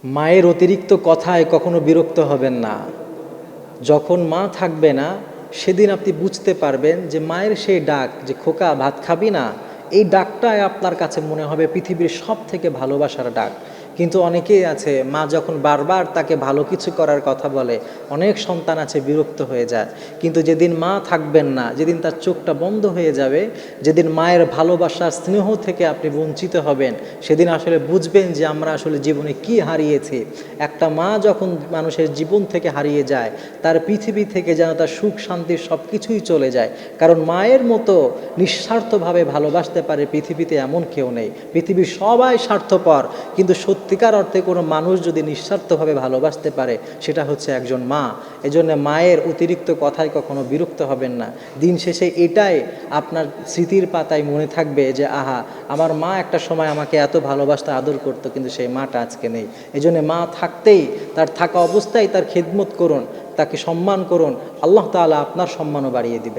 মায়ের অতিরিক্ত কথায় কখনো বিরক্ত হবেন না। যখন মা থাকবে না সেদিন আপনি বুঝতে পারবেন যে মায়ের সেই ডাক, যে খোকা ভাত খাবি না, এই ডাকটাই আপনার কাছে মনে হবে পৃথিবীর সব থেকে ভালোবাসার ডাক। কিন্তু অনেকেই আছে মা যখন বারবার তাকে ভালো কিছু করার কথা বলে, অনেক সন্তান আছে বিরক্ত হয়ে যায়। কিন্তু যেদিন মা থাকবেন না, যেদিন তার চোখটা বন্ধ হয়ে যাবে, যেদিন মায়ের ভালোবাসা স্নেহ থেকে আপনি বঞ্চিত হবেন, সেদিন আসলে বুঝবেন যে আমরা আসলে জীবনে কি হারিয়েছি। একটা মা যখন মানুষের জীবন থেকে হারিয়ে যায়, তার পৃথিবী থেকে যেন তার সুখ শান্তির সব কিছুই চলে যায়। কারণ মায়ের মতো নিঃস্বার্থভাবে ভালোবাসতে পারে পৃথিবীতে এমন কেউ নেই। পৃথিবীর সবাই স্বার্থপর, কিন্তু সত্যিকার অর্থে কোনো মানুষ যদি নিঃস্বার্থভাবে ভালোবাসতে পারে, সেটা হচ্ছে একজন মা। এজন্য মায়ের অতিরিক্ত কথায় কখনো বিরক্ত হবেন না। দিন শেষে এটাই আপনার স্মৃতির পাতায় মনে থাকবে যে আহা, আমার মা একটা সময় আমাকে এত ভালোবাসতে আদর করতো, কিন্তু সেই মাটা আজকে নেই। এজন্য মা থাকতেই, তার থাকা অবস্থায় তার খেদমত করুন, তাকে সম্মান করুন। আল্লাহ তাআলা আপনার সম্মানও বাড়িয়ে দিবেন।